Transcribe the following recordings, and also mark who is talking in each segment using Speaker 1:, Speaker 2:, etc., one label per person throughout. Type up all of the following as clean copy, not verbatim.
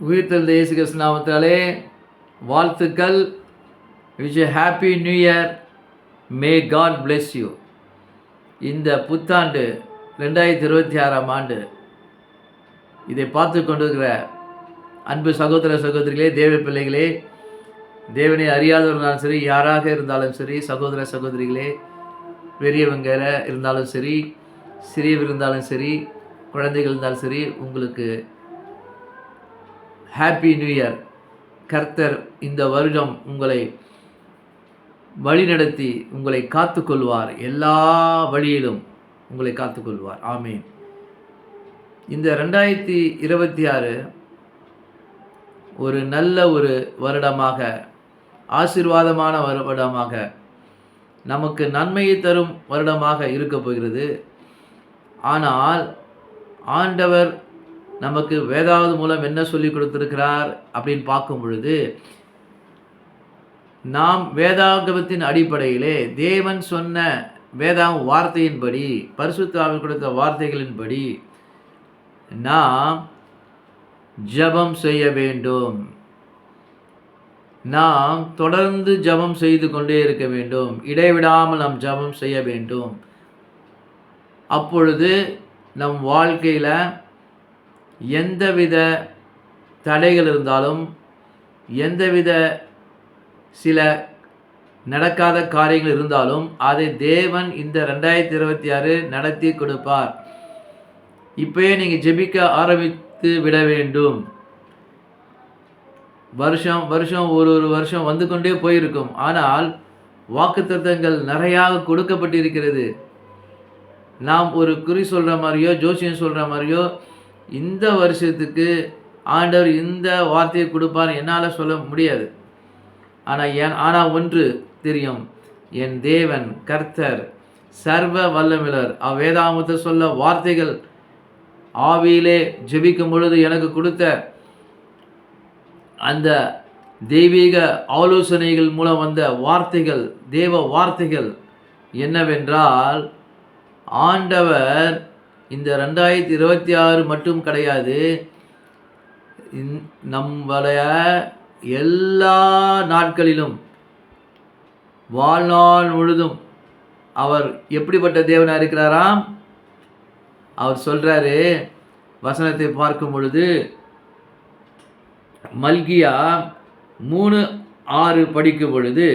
Speaker 1: உயிர்த்தெழுந்த இயேசு கிறிஸ்து நாமத்தாலே வாழ்த்துக்கள். Wish a happy new year. May God bless you. இந்த புத்தாண்டு 2026ஆம் ஆண்டு இதை பார்த்து கொண்டிருக்கிற அன்பு சகோதர சகோதரிகளே, தேவ பிள்ளைகளே, தேவனை அறியாதவர்களாலும் சரி, யாராக இருந்தாலும் சரி, சகோதர சகோதரிகளே, பெரியவங்க இருந்தாலும் சரி, சிறியவர் இருந்தாலும் சரி, குழந்தைகள் இருந்தாலும் சரி, உங்களுக்கு ஹாப்பி நியூ இயர். கர்த்தர் இந்த வருடம் உங்களை வழிநடத்தி உங்களை காத்துக்கொள்வார். எல்லா வழியிலும் உங்களை காத்துக்கொள்வார். ஆமீன். இந்த 2026 ஒரு நல்ல ஒரு வருடமாக, ஆசீர்வாதமான வருடமாக, நமக்கு நன்மையை தரும் வருடமாக இருக்க போகிறது. ஆனால் ஆண்டவர் நமக்கு வேதாவது மூலம் என்ன சொல்லி கொடுத்திருக்கிறார் அப்படின்னு பார்க்கும் பொழுது, நாம் வேதாகமத்தின் அடிப்படையிலே தேவன் சொன்ன வேதாகம் வார்த்தையின்படி, பரிசுத்த ஆவியானவர் கொடுத்த வார்த்தைகளின்படி நாம் ஜெபம் செய்ய வேண்டும். நாம் தொடர்ந்து ஜெபம் செய்து கொண்டே இருக்க வேண்டும். இடைவிடாமல் நாம் ஜெபம் செய்ய வேண்டும். அப்பொழுது நம் வாழ்க்கையில் எந்தவித தடைகள் இருந்தாலும், எந்தவித சில நடக்காத காரியங்கள் இருந்தாலும் அதை தேவன் இந்த 2026 நடத்தி கொடுப்பார். இப்போயே நீங்கள் ஜெபிக்க ஆரம்பித்து விட வேண்டும். வருஷம் வருஷம் ஒரு வருஷம் வந்து கொண்டே போயிருக்கும். ஆனால் வாக்குத்தத்தங்கள் நிறையாக கொடுக்கப்பட்டிருக்கிறது. நாம் ஒரு குறி சொல்கிற மாதிரியோ, ஜோசியம் சொல்கிற மாதிரியோ, இந்த வருஷத்துக்கு ஆண்டவர் இந்த வார்த்தையை கொடுப்பார் என்னால் சொல்ல முடியாது. ஆனால் ஒன்று தெரியும், என் தேவன் கர்த்தர் சர்வ வல்லமிலர். வேதாகமத்தை சொல்ல வார்த்தைகள் ஆவியிலே ஜெபிக்கும் பொழுது எனக்கு கொடுத்த அந்த தெய்வீக ஆலோசனைகள் மூலம் வந்த வார்த்தைகள், தேவ வார்த்தைகள் என்னவென்றால், ஆண்டவர் இந்த 2026 மட்டும் கிடையாது, நம்மளைய எல்லா நாட்களிலும் வாழ்நாள் முழுதும் அவர் எப்படிப்பட்ட தேவனாக இருக்கிறாராம்? அவர் சொல்கிறாரு, வசனத்தை பார்க்கும் பொழுது மல்கியா 3:6 படிக்கும் பொழுது,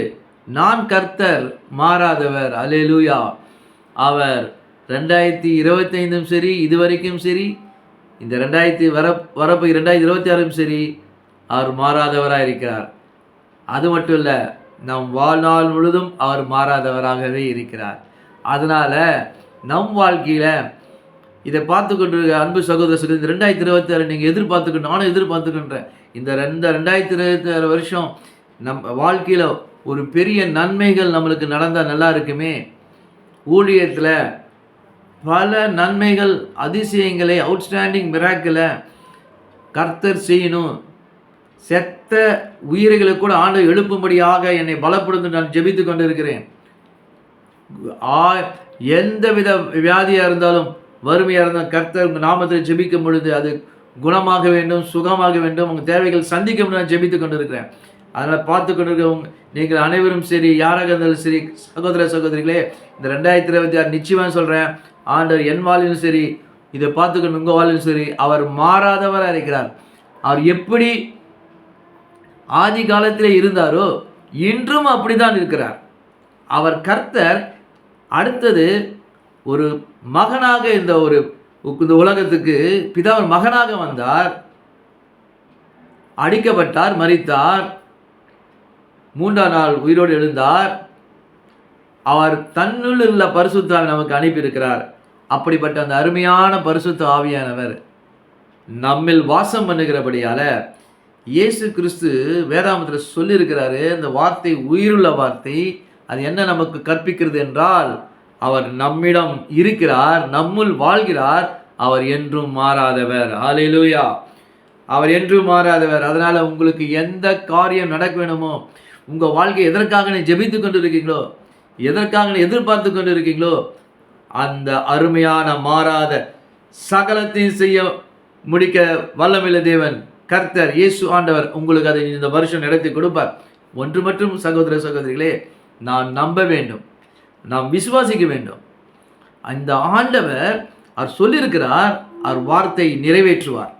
Speaker 1: நான் கர்த்தர் மாறாதவர். அல்லேலூயா. அவர் 2025 சரி, இதுவரைக்கும் சரி, இந்த 2026 சரி, அவர் மாறாதவராக இருக்கிறார். அது மட்டும் இல்லை, நம் வாழ்நாள் முழுதும் அவர் மாறாதவராகவே இருக்கிறார். அதனால் நம் வாழ்க்கையில் இதை பார்த்து கொண்டு அன்பு சகோதர சகோதரி, இந்த 2026 நீங்கள் எதிர்பார்த்துக்கணும், நானும் எதிர்பார்த்துக்கின்றேன். இந்த 2026 வருஷம் நம்ம வாழ்க்கையில் ஒரு பெரிய நன்மைகள் நம்மளுக்கு நடந்தால் நல்லா இருக்குமே. ஊழியத்தில் பல நன்மைகள், அதிசயங்களை, அவுட்ஸ்டாண்டிங் மிராக்கிளை கர்த்தர் செய்யணும். செத்த உயிர்களை கூட ஆண்டவர் எழுப்பும்படியாக என்னை பலப்படுத்த நான் ஜெபித்து கொண்டு இருக்கிறேன். எந்தவித வியாதியாக இருந்தாலும், வறுமையாக இருந்தாலும், கர்த்தர் நாமத்தில் ஜெபிக்கும் பொழுது அது குணமாக வேண்டும், சுகமாக வேண்டும், உங்கள் தேவைகள் சந்திக்க முடியும். நான் ஜெபித்து கொண்டு இருக்கிறேன். அதனால் பார்த்து கொண்டு இருக்க நீங்கள் அனைவரும் சரி, யாராக இருந்தாலும் சரி, சகோதர சகோதரிகளே, இந்த 2026 நிச்சயமாக சொல்கிறேன், ஆண்டவர் என் வாழ்விலும் சரி, இதை பார்த்துக்கணும் உங்கள் வாழ்விலும் சரி, அவர் மாறாதவராக இருக்கிறார். அவர் எப்படி ஆதி காலத்திலே இருந்தாரோ இன்றும் அப்படிதான் இருக்கிறார். அவர் கர்த்தர். அடுத்தது ஒரு மகனாக இந்த உலகத்துக்கு பிதாவின் மகனாக வந்தார், அடிக்கப்பட்டார், மரித்தார், 3ஆம் நாள் உயிரோடு எழுந்தார். அவர் தன்னுள் உள்ள பரிசுத்த ஆவியை நமக்கு அனுப்பியிருக்கிறார். அப்படிப்பட்ட அந்த அருமையான பரிசுத்த ஆவியானவர் நம்மில் வாசம் பண்ணுகிறபடியால இயேசு கிறிஸ்து வேதாகமத்தில் சொல்லியிருக்கிறாரு. அந்த வார்த்தை உயிருள்ள வார்த்தை. அது என்ன நமக்கு கற்பிக்கிறது என்றால், அவர் நம்மிடம் இருக்கிறார், நம்முள் வாழ்கிறார், அவர் என்றும் மாறாதவர். ஹல்லேலூயா. அவர் என்றும் மாறாதவர். அதனால் உங்களுக்கு எந்த காரியம் நடக்க வேணுமோ, உங்கள் வாழ்க்கை எதற்காக நீ ஜெபித்து கொண்டு இருக்கீங்களோ, எதற்காக நீ எதிர்பார்த்து கொண்டு இருக்கீங்களோ, அந்த அருமையான மாறாத சகலத்தையும் செய்ய முடிக்க வல்லமையுள்ள தேவன் கர்த்தர் இயேசு ஆண்டவர் உங்களுக்கு அதை இந்த வருஷம் நடத்தி கொடுப்பார். ஒன்று மட்டும் சகோதர சகோதரிகளே, நாம் நம்ப வேண்டும், நாம் விசுவாசிக்க வேண்டும். அந்த ஆண்டவர் அவர் சொல்லியிருக்கிறார், அவர் வார்த்தை நிறைவேற்றுவார்,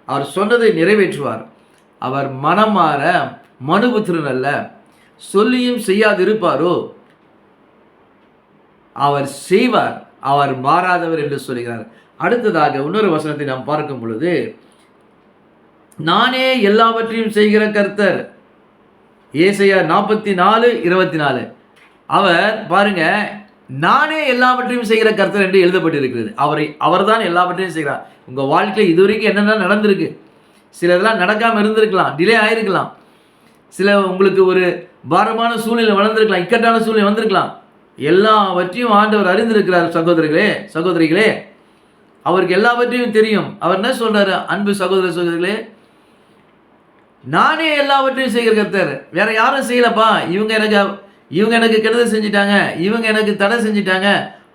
Speaker 1: அவர் சொன்னதை நிறைவேற்றுவார். அவர் மனம் மாற மனுபுத்திரன் அல்ல, சொல்லியும் செய்யாதிருப்பாரோ, அவர் செய்வார், அவர் மாறாதவர் என்று சொல்கிறார். அடுத்ததாக இன்னொரு வசனத்தை நாம் பார்க்கும் பொழுது, நானே எல்லாவற்றையும் செய்கிற கர்த்தர், ஏசாயா 44:24. அவர் பாருங்க, நானே எல்லாவற்றையும் செய்கிற கர்த்தர் என்று எழுதப்பட்டிருக்கிறது. அவர்தான் எல்லாவற்றையும் செய்கிறார். உங்கள் வாழ்க்கையில் இதுவரைக்கும் என்னென்ன நடந்திருக்கு, சிலதெல்லாம் நடக்காமல் இருந்திருக்கலாம், டிலே ஆகிருக்கலாம், சில உங்களுக்கு ஒரு பாரமான சூழ்நிலை வளர்ந்துருக்கலாம், இக்கட்டான சூழ்நிலை வந்திருக்கலாம். எல்லாவற்றையும் ஆண்டவர் அறிந்திருக்கிறார். சகோதரர்களே சகோதரிகளே, அவருக்கு எல்லாவற்றையும் தெரியும். அவர் என்ன சொல்றாரு, அன்பு சகோதர சகோதரிகளே, நானே எல்லாவற்றையும் செய்கிற கர்த்தர், வேற யாரும் செய்யலப்பா. இவங்க எனக்கு கெடுதல் செஞ்சிட்டாங்க, இவங்க எனக்கு தடை செஞ்சிட்டாங்க,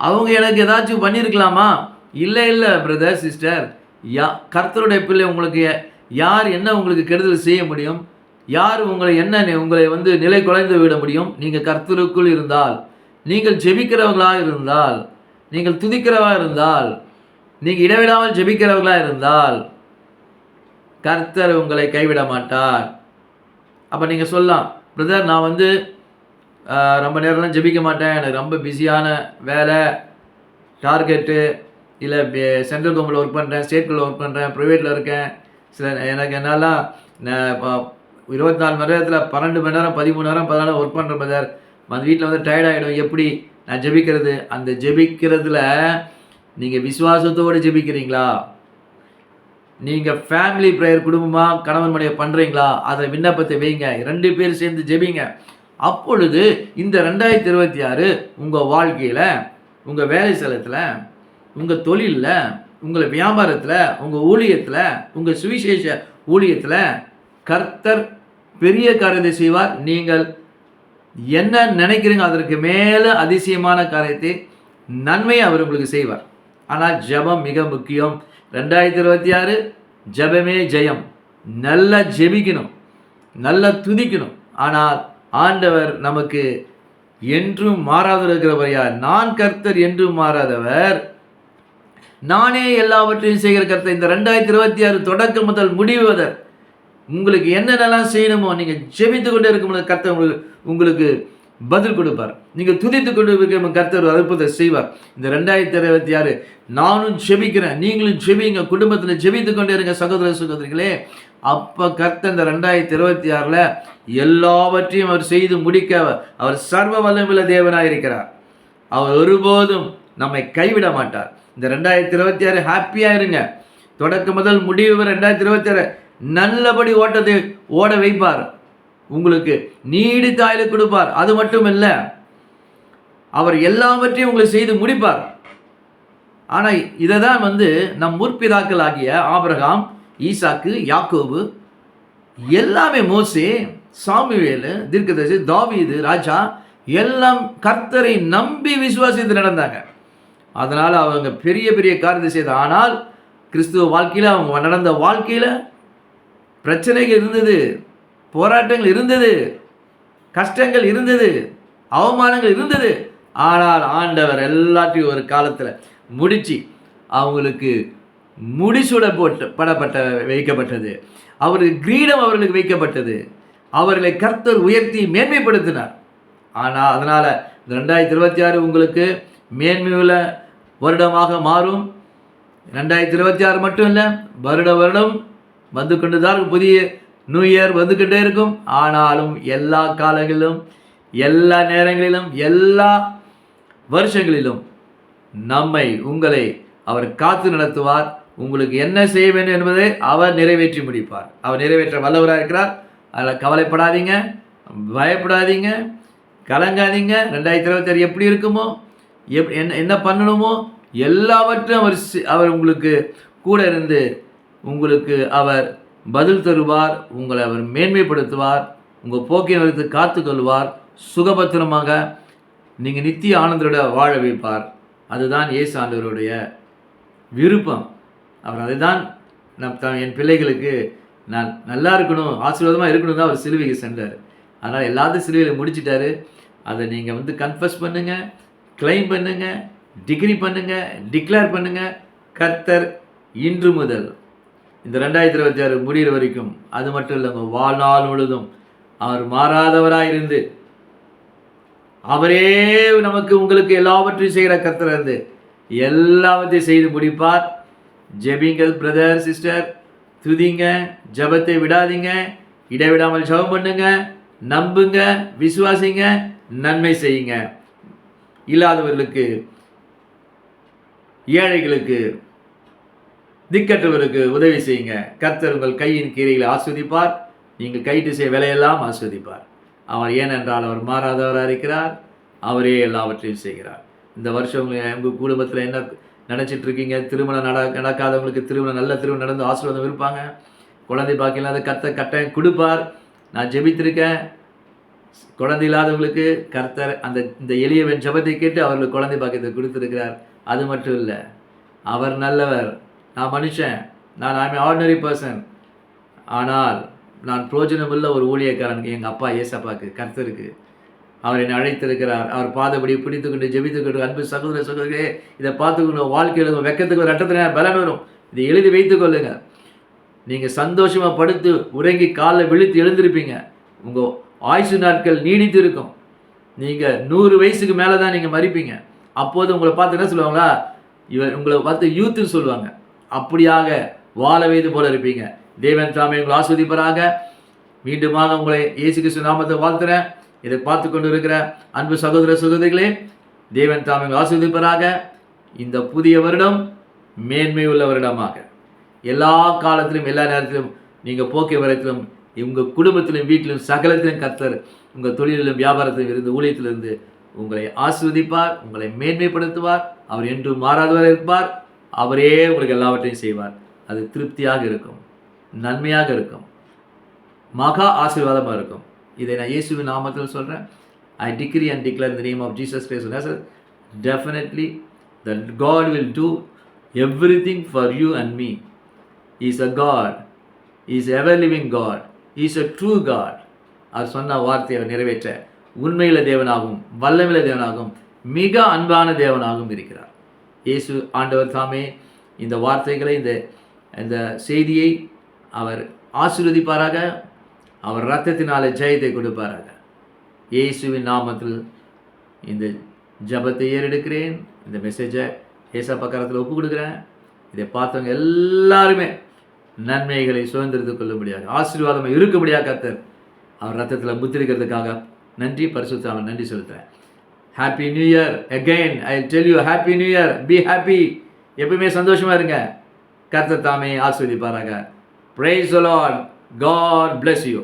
Speaker 1: அவங்க எனக்கு ஏதாச்சும் பண்ணியிருக்கலாமா? இல்லை இல்லை பிரதர் சிஸ்டர், கர்த்தருடைய பிள்ளை உங்களுக்கு யார் என்ன உங்களுக்கு கெடுதல் செய்ய முடியும்? யார் உங்களை நிலை குலைந்து விட முடியும்? நீங்கள் கர்த்தருக்குள் இருந்தால், நீங்கள் ஜெபிக்கிறவர்களாக இருந்தால், நீங்கள் துதிக்கிறவர்களாக இருந்தால், நீங்கள் இடைவிடாமல் ஜெபிக்கிறவர்களாக இருந்தால், கர்த்தர் உங்களை கைவிட மாட்டார். அப்போ நீங்கள் சொல்லலாம், பிரதர் நான் ரொம்ப நேரம்லாம் ஜெபிக்க மாட்டேன், எனக்கு ரொம்ப பிஸியான வேலை, டார்கெட்டு, இல்லை சென்ட்ரல் கவர்மெண்ட்டில் ஒர்க் பண்ணுறேன், ஸ்டேட்டில் ஒர்க் பண்ணுறேன், ப்ரைவேட்டில் இருக்கேன், என்னால் 24 மணி நேரத்தில் 12 மணி நேரம் 13 நேரம் 14 ஒர்க் பண்ணுறேன் பிரதர், வீட்டில் டயர்டாகிடும், எப்படி நான் ஜெபிக்கிறது? அந்த ஜெபிக்கிறதுல நீங்கள் விசுவாசத்தோடு ஜெபிக்கிறீங்களா? நீங்கள் ஃபேமிலி ப்ரேயர் குடும்பமாக கணவன் மனைவி பண்ணுறீங்களா? அதை விண்ணப்பத்தை வைங்க, 2 பேர் சேர்ந்து ஜெபிங்க. அப்பொழுது இந்த 2026 உங்கள் வாழ்க்கையில், உங்கள் வேலை ஸ்தலத்தில், உங்கள் தொழிலில், உங்கள் வியாபாரத்தில், உங்கள் ஊழியத்தில், உங்கள் சுவிசேஷ ஊழியத்தில் கர்த்தர் பெரிய காரியத்தை செய்வார். நீங்கள் என்ன நினைக்கிறீங்க அதற்கு மேலே அதிசயமான காரியத்தை, நன்மையை அவர் உங்களுக்கு செய்வார். ஆனால் ஜெபம் மிக முக்கியம். 2026 ஜெபமே ஜெயம். நல்லா ஜெபிக்கணும், நல்லா துதிக்கணும். ஆனால் ஆண்டவர் நமக்கு என்றும் மாறாதவர் இருக்கிறவர் யார்? நான் கர்த்தர் என்றும் மாறாதவர், நானே எல்லாவற்றையும் செய்கிற கர்த்தர். இந்த 2026 தொடக்கம் முதல் முடிவதை உங்களுக்கு என்னென்னலாம் செய்யணுமோ நீங்கள் ஜெபித்து கொண்டே இருக்கும்போது கர்த்தர் உங்களுக்கு பதில் கொடுப்பார். நீங்கள் துதித்து கொண்டு இருக்க கர்த்தர் அற்புதத்தை செய்வார். இந்த 2026 நானும் ஜெபிக்கிறேன், நீங்களும் ஜெபிங்க, குடும்பத்தில் ஜெபித்து கொண்டே இருங்க சகோதர சகோதரிகளே. அப்போ கர்த்தர் இந்த 2026 எல்லாவற்றையும் அவர் செய்து முடிக்க அவர் சர்வ வல்லமையுள்ள தேவனாக இருக்கிறார். அவர் ஒருபோதும் நம்மை கைவிட மாட்டார். இந்த 2026 ஹாப்பியாக இருங்க. தொடக்கம் முதல் முடிவு வரை 2026 நல்லபடி ஓட்டத்தை ஓட வைப்பார். உங்களுக்கு நீடித்த ஆயுளை கொடுப்பார். அது மட்டும் இல்லை, அவர் எல்லாவற்றையும் உங்களுக்கு செய்து முடிப்பார். ஆனால் இதை தான் நம் முற்பிதாக்கள் ஆகிய ஆபிரகாம், ஈசாக்கு, யாக்கோபு, எல்லாமே, மோசே, சாமுவேல் தீர்க்கதரிசி, தாவீது ராஜா, எல்லாம் கர்த்தரை நம்பி விசுவாசித்து நடந்தாங்க. அதனால் அவங்க பெரிய பெரிய காரியத்தை செய்த. ஆனால் கிறிஸ்துவ வாழ்க்கையில், அவங்க நடந்த வாழ்க்கையில் பிரச்சனைகள் இருந்தது, போராட்டங்கள் இருந்தது, கஷ்டங்கள் இருந்தது, அவமானங்கள் இருந்தது. ஆனால் ஆண்டவர் எல்லாத்தையும் ஒரு காலத்தில் முடிச்சு அவங்களுக்கு முடிசூட வைக்கப்பட்டது. அவருக்கு கிரீடம் அவர்களுக்கு வைக்கப்பட்டது. அவர்களை கர்த்தர் உயர்த்தி மேன்மைப்படுத்தினார். ஆனால் அதனால் இந்த 2026 உங்களுக்கு மேன்மையுள்ள வருடமாக மாறும். 2026 மட்டும் இல்லை, வருடம் வந்து கொண்டுதான் புதிய நியூ இயர் வந்துக்கிட்டே இருக்கும். ஆனாலும் எல்லா காலங்களிலும், எல்லா நேரங்களிலும், எல்லா வருஷங்களிலும் உங்களை அவர் காத்து நடத்துவார். உங்களுக்கு என்ன செய்ய வேண்டும் என்பதை அவர் நிறைவேற்றி முடிப்பார். அவர் நிறைவேற்ற வல்லவராக இருக்கிறார். அதில் கவலைப்படாதீங்க, பயப்படாதீங்க, கலங்காதீங்க. 2026 எப்படி இருக்குமோ, என்ன பண்ணணுமோ எல்லாவற்றையும் அவர் உங்களுக்கு கூட இருந்து உங்களுக்கு அவர் பதில் தருவார். உங்களை அவர் மேன்மைப்படுத்துவார். உங்கள் போக்கை வைத்து காத்துக்கொள்வார். சுகபத்திரமாக நீங்கள் நித்திய ஆனந்தரோட வாழ வைப்பார். அதுதான் இயேசு ஆண்டவருடைய விருப்பம். அவர் அதை தான் என் பிள்ளைகளுக்கு நான் நல்லா இருக்கணும், ஆசீர்வாதமாக இருக்கணும் தான் அவர் சிலுவைக்கு சென்றார். அதனால் எல்லாத்தையும் சிலுவையில் முடிச்சிட்டாரு. அதை நீங்கள் வந்து கன்ஃபஸ் பண்ணுங்கள், கிளைம் பண்ணுங்கள், டிகிரி பண்ணுங்கள், டிக்ளேர் பண்ணுங்கள். கர்த்தர் இன்று முதல் இந்த 2026 முடிகிற வரைக்கும், அது மட்டும் இல்லைங்க, வாழ்நாள் முழுதும் அவர் மாறாதவராக இருந்து அவரே நமக்கு உங்களுக்கு எல்லாவற்றையும் செய்கிற கர்த்தர் இருந்து எல்லாவற்றையும் செய்து முடிப்பார். ஜெபிங்கள் பிரதர் சிஸ்டர், துதிங்க, ஜபத்தை விடாதீங்க, இடைவிடாமல் ஜபம் பண்ணுங்க, நம்புங்க, விசுவாசிங்க, நன்மை செய்யுங்க. இல்லாதவர்களுக்கு, ஏழைகளுக்கு, திக்கற்றவர்களுக்கு உதவி செய்யுங்க. கர்த்தர் உங்கள் கையின் கீரைகளை ஆஸ்வதிப்பார். நீங்கள் கைட்டு செய்ய வேலையெல்லாம் ஆஸ்வதிப்பார். அவர் ஏனென்றால் அவர் மாறாதவராக இருக்கிறார். அவரே எல்லாவற்றையும் செய்கிறார். இந்த வருஷம் உங்கள் குடும்பத்தில் என்ன நினச்சிட்டு இருக்கீங்க? திருமணம் நடக்காதவங்களுக்கு திருமணம், நல்ல திருமணம் நடந்து ஆசீர்வாதம் இருப்பாங்க. குழந்தை பாக்கி இல்லாத கர்த்தர் கட்டாயம் கொடுப்பார். நான் ஜெபித்திருக்கேன். குழந்தை இல்லாதவங்களுக்கு கர்த்தர் இந்த எளியவன் ஜெபத்தை கேட்டு அவர்களுக்கு குழந்தை பாக்கியத்தை கொடுத்துருக்கிறார். அது மட்டும் இல்லை, அவர் நல்லவர். நான் மனுஷன், நான் ஐ எம் ஆர்டினரி பர்சன். ஆனால் நான் பிரோஜனமுள்ள ஒரு ஊழியக்காரனுக்கு, எங்கள் அப்பா ஏசப்பாக்கு, கர்த்தருக்கு அவர் என்னை அழைத்திருக்கிறார். அவர் பாதபடி பிடித்துக்கொண்டு ஜெபித்துக்கொண்டு, அன்பு சகோதர சகோதரிகளே, இதை பார்த்துக்கொண்டு வாழ்க்கையில் வெக்கத்துக்கு ஒரு ரட்டத்தில் பலன் வரும். இதை எழுதி வைத்துக் கொள்ளுங்க. நீங்கள் சந்தோஷமாக படுத்து உறங்கி காலைல விழித்து எழுந்திருப்பீங்க. உங்கள் ஆயுசு நாட்கள் நீடித்து இருக்கும். நீங்கள் 100 வயசுக்கு மேலே தான் நீங்கள் மறிப்பீங்க. அப்போது உங்களை பார்த்து என்ன சொல்லுவாங்களா? உங்களை பார்த்து யூத்துன்னு சொல்லுவாங்க. அப்படியாக வாழ வைத்து போல இருப்பீங்க. தேவன் தாமே உங்களை ஆஸ்வதிப்பராக. மீண்டுமாக உங்களை இயேசு கிறிஸ்து நாமத்தை வாழ்த்துறேன். இதை பார்த்து கொண்டு இருக்கிற அன்பு சகோதர சகோதரிகளே, தேவன் தாமே உங்களை ஆஸ்வதிப்பராக. இந்த புதிய வருடம் மேன்மை உள்ள வருடமாக எல்லா காலத்திலும், எல்லா நேரத்திலும், நீங்கள் போக்கிய வரத்திலும், உங்கள் குடும்பத்திலும், வீட்டிலும், சகலத்திலும் கர்த்தர் உங்கள் தொழிலிலும், வியாபாரத்திலும் இருந்து, ஊழியத்திலிருந்து உங்களை ஆஸ்வதிப்பார், உங்களை மேன்மைப்படுத்துவார். அவர் என்றும் மாறாதவர் இருப்பார். அவரே உங்களுக்கு எல்லாவற்றையும் செய்வார். அது திருப்தியாக இருக்கும், நன்மையாக இருக்கும், மகா ஆசீர்வாதமாக இருக்கும். இதை நான் இயேசுவின் நாமத்தில் சொல்கிறேன். I decree and declare in the name of Jesus Christ. Definitely that God will do everything for you and me. He is a God. He is ever living God. He is a true God. அவர் சொன்ன வார்த்தையை நிறைவேற்ற உண்மையில தேவனாகவும், வல்லமையில தேவனாகவும், மிக அன்பான தேவனாகவும் இருக்கிறார். இயேசு ஆண்டவர் தாமே இந்த வார்த்தைகளை, இந்த செய்தியை அவர் ஆசீர்வதிப்பாராக. அவர் இரத்தத்தினாலே ஜெயத்தை கொடுப்பாராக. இயேசுவின் நாமத்தில் இந்த ஜபத்தை ஏறெடுக்கிறேன். இந்த மெசேஜை ஏசப்பா கரத்தில் ஒப்பு கொடுக்குறேன். இதை பார்த்தவங்க எல்லாருமே நன்மைகளை சுதந்திரத்துக் கொள்ளும்படியாக, ஆசீர்வாதமாக இருக்கும்படியாக கர்த்தர் அவர் ரத்தத்தில் முத்திரிக்கிறதுக்காக நன்றி, பரிசுத்தாம நன்றி செலுத்துகிறேன். Happy new year again. I tell you happy new year. Be happy. எப்பவுமே சந்தோஷமாக இருங்க. கர்த்தர் தாமே ஆசீர்வதிப்பாராக. Praise the Lord. God bless you.